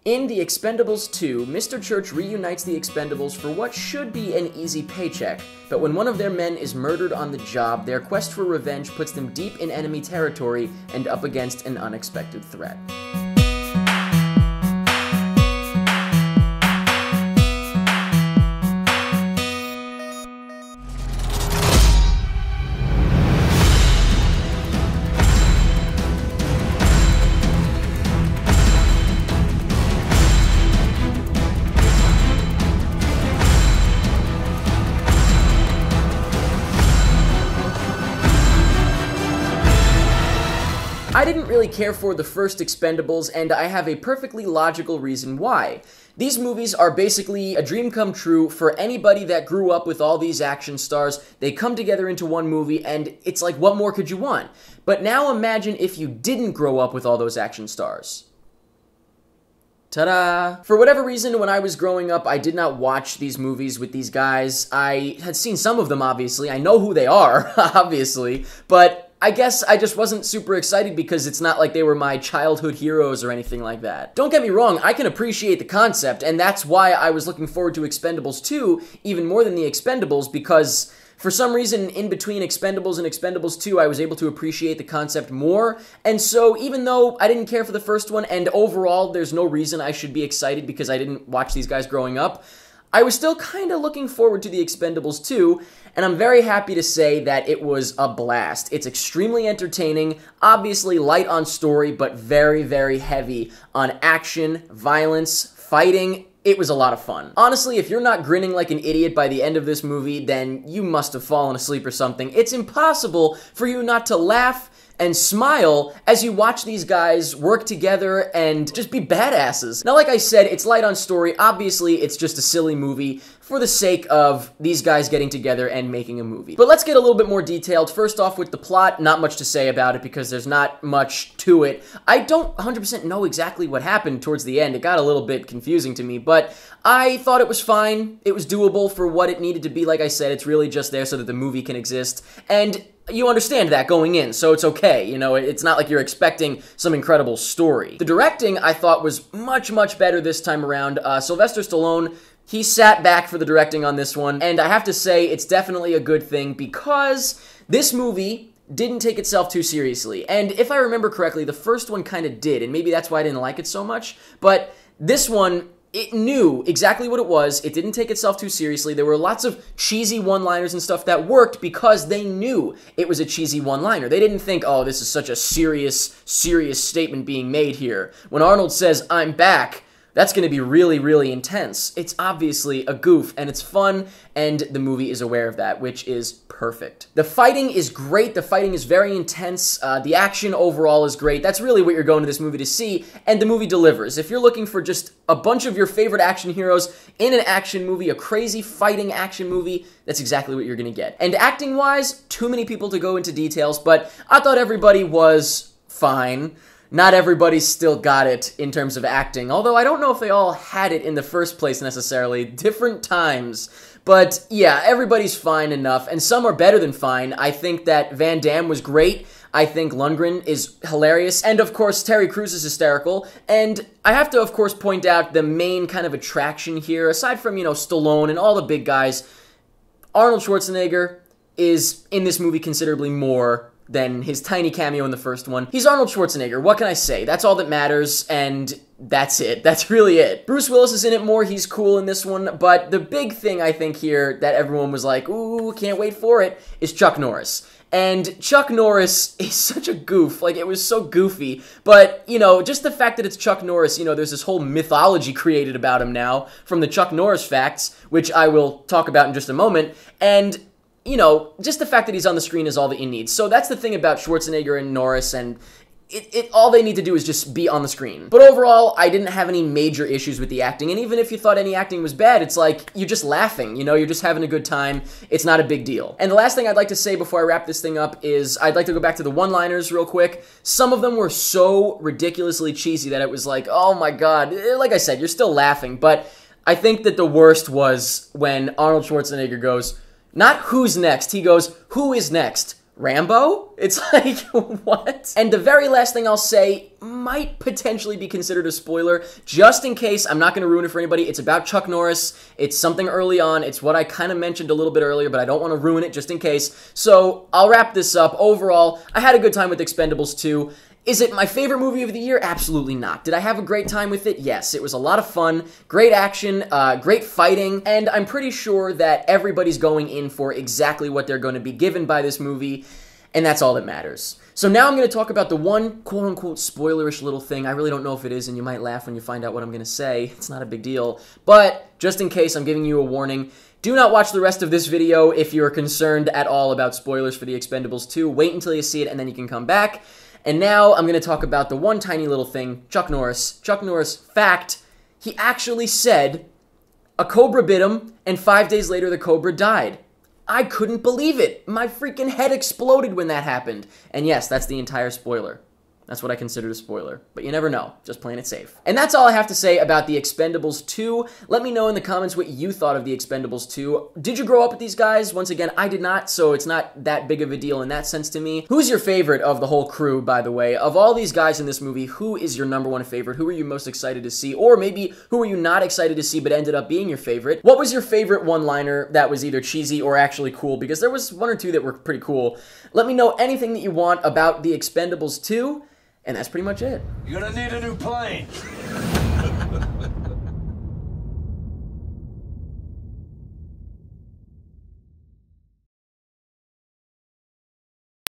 In The Expendables 2, Mr. Church reunites the Expendables for what should be an easy paycheck, but when one of their men is murdered on the job, their quest for revenge puts them deep in enemy territory and up against an unexpected threat. I didn't really care for the first Expendables, and I have a perfectly logical reason why. These movies are basically a dream come true for anybody that grew up with all these action stars. They come together into one movie, and it's like, what more could you want? But now imagine if you didn't grow up with all those action stars. Ta-da! For whatever reason, when I was growing up, I did not watch these movies with these guys. I had seen some of them, obviously. I know who they are, obviously, but I guess I just wasn't super excited because it's not like they were my childhood heroes or anything like that. Don't get me wrong, I can appreciate the concept, and that's why I was looking forward to Expendables 2 even more than the Expendables, because for some reason, in between Expendables and Expendables 2, I was able to appreciate the concept more, and so even though I didn't care for the first one, and overall there's no reason I should be excited because I didn't watch these guys growing up, I was still kind of looking forward to the Expendables 2, and I'm very happy to say that it was a blast. It's extremely entertaining, obviously light on story, but very, very heavy on action, violence, fighting. It was a lot of fun. Honestly, if you're not grinning like an idiot by the end of this movie, then you must have fallen asleep or something. It's impossible for you not to laugh and smile as you watch these guys work together and just be badasses. Now, like I said, it's light on story. Obviously, it's just a silly movie for the sake of these guys getting together and making a movie. But let's get a little bit more detailed. First off, with the plot, not much to say about it because there's not much to it. I don't 100% know exactly what happened towards the end. It got a little bit confusing to me, but I thought it was fine. It was doable for what it needed to be. Like I said, it's really just there so that the movie can exist, and you understand that going in, so it's okay. You know, it's not like you're expecting some incredible story. The directing, I thought, was much, much better this time around. Sylvester Stallone, he sat back for the directing on this one, and I have to say it's definitely a good thing because this movie didn't take itself too seriously. And if I remember correctly, the first one kind of did, and maybe that's why I didn't like it so much, but this one, it knew exactly what it was. It didn't take itself too seriously. There were lots of cheesy one-liners and stuff that worked because they knew it was a cheesy one-liner. They didn't think, oh, this is such a serious statement being made here. When Arnold says, "I'm back," that's going to be really, really intense. It's obviously a goof, and it's fun, and the movie is aware of that, which is perfect. The fighting is great. The fighting is very intense. The action overall is great. That's really what you're going to this movie to see, and the movie delivers. If you're looking for just a bunch of your favorite action heroes in an action movie, a crazy fighting action movie, that's exactly what you're going to get. And acting-wise, too many people to go into details, but I thought everybody was fine. Not everybody still got it in terms of acting, although I don't know if they all had it in the first place necessarily. Different times. But yeah, everybody's fine enough, and some are better than fine. I think that Van Damme was great. I think Lundgren is hilarious, and of course Terry Crews is hysterical, and I have to of course point out the main kind of attraction here, aside from, you know, Stallone and all the big guys, Arnold Schwarzenegger is in this movie considerably more than his tiny cameo in the first one. He's Arnold Schwarzenegger, what can I say? That's all that matters, and that's it. That's really it. Bruce Willis is in it more, he's cool in this one, but the big thing I think here that everyone was like, ooh, can't wait for it, is Chuck Norris. And Chuck Norris is such a goof, like, it was so goofy, but, you know, just the fact that it's Chuck Norris, you know, there's this whole mythology created about him now from the Chuck Norris facts, which I will talk about in just a moment, and you know, just the fact that he's on the screen is all that you need. So that's the thing about Schwarzenegger and Norris, and all they need to do is just be on the screen. But overall, I didn't have any major issues with the acting, and even if you thought any acting was bad, it's like, you're just laughing, you know, you're just having a good time. It's not a big deal. And the last thing I'd like to say before I wrap this thing up is I'd like to go back to the one-liners real quick. Some of them were so ridiculously cheesy that it was like, oh my god. Like I said, you're still laughing, but I think that the worst was when Arnold Schwarzenegger goes, not who's next, he goes, who is next? Rambo? It's like, what? And the very last thing I'll say might potentially be considered a spoiler, just in case. I'm not going to ruin it for anybody. It's about Chuck Norris. It's something early on. It's what I kind of mentioned a little bit earlier, but I don't want to ruin it just in case. So I'll wrap this up. Overall, I had a good time with Expendables 2. Is it my favorite movie of the year? Absolutely not. Did I have a great time with it? Yes. It was a lot of fun, great action, great fighting, and I'm pretty sure that everybody's going in for exactly what they're going to be given by this movie, and that's all that matters. So now I'm going to talk about the one quote-unquote spoilerish little thing. I really don't know if it is, and you might laugh when you find out what I'm going to say. It's not a big deal. But just in case, I'm giving you a warning. Do not watch the rest of this video if you're concerned at all about spoilers for The Expendables 2. Wait until you see it, and then you can come back. And now I'm going to talk about the one tiny little thing, Chuck Norris. Chuck Norris, fact, he actually said a cobra bit him, and 5 days later the cobra died. I couldn't believe it. My freaking head exploded when that happened. And yes, that's the entire spoiler. That's what I considered a spoiler. But you never know. Just playing it safe. And that's all I have to say about The Expendables 2. Let me know in the comments what you thought of The Expendables 2. Did you grow up with these guys? Once again, I did not, so it's not that big of a deal in that sense to me. Who's your favorite of the whole crew, by the way? Of all these guys in this movie, who is your #1 favorite? Who are you most excited to see? Or maybe who are you not excited to see but ended up being your favorite? What was your favorite one-liner that was either cheesy or actually cool? Because there was one or two that were pretty cool. Let me know anything that you want about The Expendables 2. And that's pretty much it. You're gonna need a new plane.